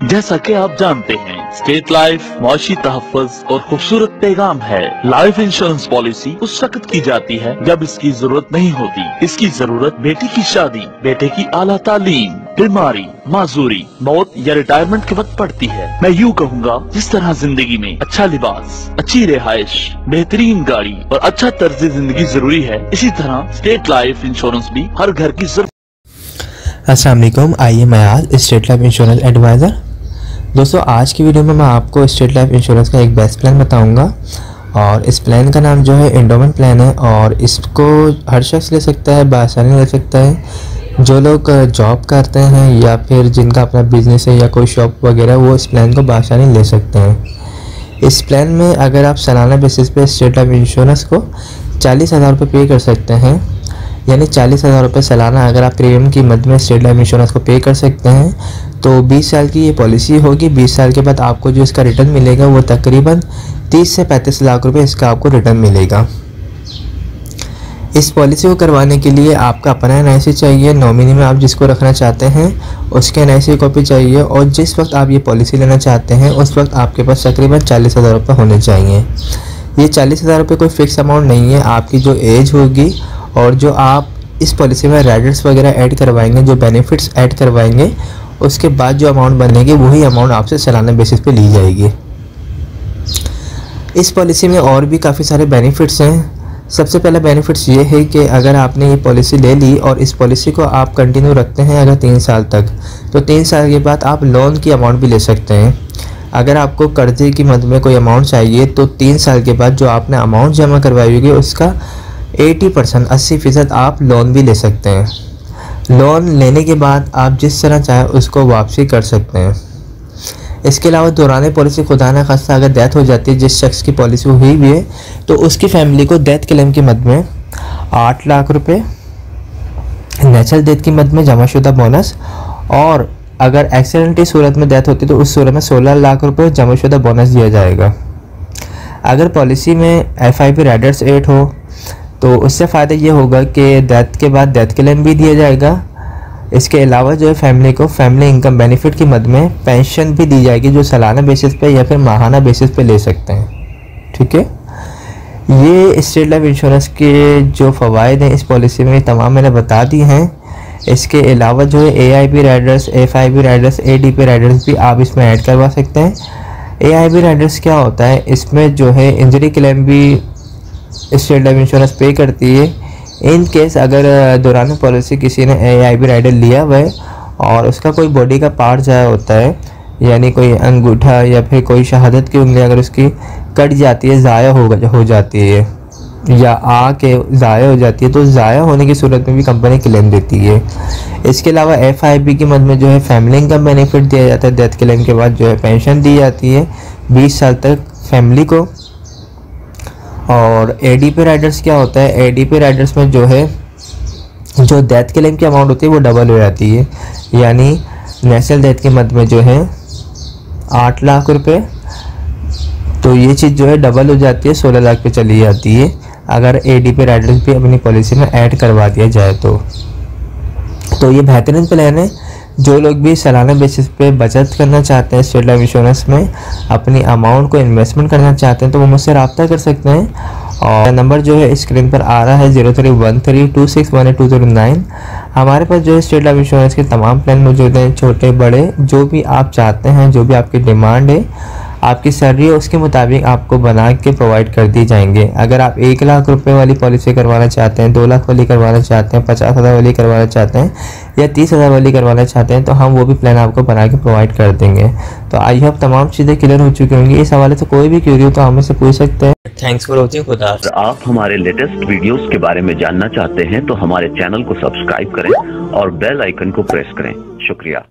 जैसा कि आप जानते हैं, स्टेट लाइफ मुआशी तहफ़्फ़ुज़ और खूबसूरत पैगाम है। लाइफ इंश्योरेंस पॉलिसी उस वक्त की जाती है जब इसकी जरूरत नहीं होती। इसकी जरूरत बेटी की शादी, बेटे की आला तालीम, बीमारी, माजूरी, मौत या रिटायरमेंट के वक्त पड़ती है। मैं यूँ कहूँगा, जिस तरह जिंदगी में अच्छा लिबास, अच्छी रिहाइश, बेहतरीन गाड़ी और अच्छा तर्ज जिंदगी जरूरी है, इसी तरह स्टेट लाइफ इंश्योरेंस भी हर घर की जरूरत। अस्सलाम वालेकुम, आइए मैं आज स्टेट लाइफ इंश्योरेंस एडवाइज़र। दोस्तों, आज की वीडियो में मैं आपको स्टेट लाइफ इंश्योरेंस का एक बेस्ट प्लान बताऊंगा और इस प्लान का नाम जो है एंडोमेंट प्लान है और इसको हर शख्स ले सकता है, बआसानी ले सकता है। जो लोग जॉब करते हैं या फिर जिनका अपना बिजनेस है या कोई शॉप वगैरह, वो इस प्लान को बआसानी ले सकते हैं। इस प्लान में अगर आप सालाना बेसिस पे स्टेट लाइफ इंश्योरेंस को 40,000 रुपये पे कर सकते हैं, यानी 40,000 रुपये सालाना अगर आप प्रीमियम की मद में स्टेट लाइफ इंश्योरेंस को पे कर सकते हैं तो 20 साल की ये पॉलिसी होगी। 20 साल के बाद आपको जो इसका रिटर्न मिलेगा वो तकरीबन 30 से 35 लाख रुपए इसका आपको रिटर्न मिलेगा। इस पॉलिसी को करवाने के लिए आपका अपना NIC चाहिए, नॉमिनी में आप जिसको रखना चाहते हैं उसके NIC कॉपी चाहिए और जिस वक्त आप ये पॉलिसी लेना चाहते हैं उस वक्त आपके पास तकरीबन 40,000 रुपये होने चाहिए। ये 40,000 रुपये कोई फ़िक्स अमाउंट नहीं है, आपकी जो एज होगी और जो आप इस पॉलिसी में राइडर्स वगैरह ऐड करवाएंगे, जो बेनिफिट्स ऐड करवाएंगे, उसके बाद जो अमाउंट बनेगी वही अमाउंट आपसे सालाना बेसिस पे ली जाएगी। इस पॉलिसी में और भी काफ़ी सारे बेनिफिट्स हैं। सबसे पहला बेनिफिट्स ये है कि अगर आपने ये पॉलिसी ले ली और इस पॉलिसी को आप कंटिन्यू रखते हैं अगर 3 साल तक, तो 3 साल के बाद आप लोन की अमाउंट भी ले सकते हैं। अगर आपको कर्जे की मद में कोई अमाउंट चाहिए तो 3 साल के बाद जो आपने अमाउंट जमा करवाई होगी उसका 80% 80% आप लोन भी ले सकते हैं। लोन लेने के बाद आप जिस तरह चाहें उसको वापसी कर सकते हैं। इसके अलावा दौरान पॉलिसी खुदा न खास्ता अगर डेथ हो जाती है, जिस शख्स की पॉलिसी हुई भी है, तो उसकी फैमिली को डेथ क्लेम की मद में 8 लाख रुपए, नेचुरल डेथ की मद में जमाशुदा बोनस, और अगर एक्सीडेंटली सूरत में डेथ होती है तो उस सूरत में 16 लाख रुपये जमाशुदा बोनस दिया जाएगा। अगर पॉलिसी में FIP राइडर्स 8 हो तो उससे फ़ायदा ये होगा कि डेथ के बाद डेथ क्लेम भी दिया जाएगा। इसके अलावा जो है फैमिली को फैमिली इनकम बेनिफिट की मद में पेंशन भी दी जाएगी, जो सालाना बेसिस पे या फिर माहाना बेसिस पे ले सकते हैं। ठीक है, ये स्टेट लाइफ इंश्योरेंस के जो फ़वाइद हैं इस पॉलिसी में तमाम मैंने बता दी हैं। इसके अलावा जो है AIP Riders, FIP Riders, ADP Riders भी आप इसमें ऐड करवा सकते हैं। AIP राइडर्स क्या होता है, इसमें जो है इंजरी क्लेम भी स्टेट लाइफ इंश्योरेंस पे करती है। इन केस अगर दौरान पॉलिसी किसी ने AIP राइडर लिया हुआ है और उसका कोई बॉडी का पार्ट ज़ाया होता है, यानी कोई अंगूठा या फिर कोई शहादत की उंगली अगर उसकी कट जाती है, ज़ाया हो जाती है या आके ज़ाया हो जाती है, तो ज़ाया होने की सूरत में भी कंपनी क्लेम देती है। इसके अलावा FIP की मद में जो है फैमिली इनकम बेनिफिट दिया जाता है। डेथ क्लेम के बाद जो है पेंशन दी जाती है 20 साल तक फैमिली को। और ADP राइडर्स क्या होता है, ADP राइडर्स में जो है जो डेथ क्लेम की अमाउंट होती है वो डबल हो जाती है, यानी नेशनल डेथ की मद में जो है 8 लाख रुपए, तो ये चीज़ जो है डबल हो जाती है, 16 लाख पे चली जाती है अगर ADP राइडर्स भी अपनी पॉलिसी में ऐड करवा दिया जाए तो ये बेहतरीन प्लान है। जो लोग भी सालाना बेसिस पे बचत करना चाहते हैं स्टेट लाइफ इंश्योरेंस में, अपनी अमाउंट को इन्वेस्टमेंट करना चाहते हैं, तो वो मुझसे रब्ता कर सकते हैं और नंबर जो है स्क्रीन पर आ रहा है 0313261829। हमारे पास जो है स्टेट लाइफ इंश्योरेंस के तमाम प्लान मौजूद हैं, छोटे बड़े, जो भी आप चाहते हैं, जो भी आपकी डिमांड है, आपकी सैलरी है उसके मुताबिक आपको बना के प्रोवाइड कर दी जाएंगे। अगर आप 1 लाख रुपए वाली पॉलिसी करवाना चाहते हैं, 2 लाख वाली करवाना चाहते हैं, 50,000 वाली करवाना चाहते हैं या 30,000 वाली करवाना चाहते हैं, तो हम वो भी प्लान आपको बना के प्रोवाइड कर देंगे। तो आई होप तमाम चीज़ें क्लियर हो चुकी होंगी। इस हवाले से कोई भी क्वेरी हो तो हमें से पूछ सकते हैं। Thanks for watching. खुदा। आप हमारे लेटेस्ट वीडियोस के बारे में जानना चाहते हैं तो हमारे चैनल को सब्सक्राइब करें और बेल आइकन को प्रेस करें। शुक्रिया।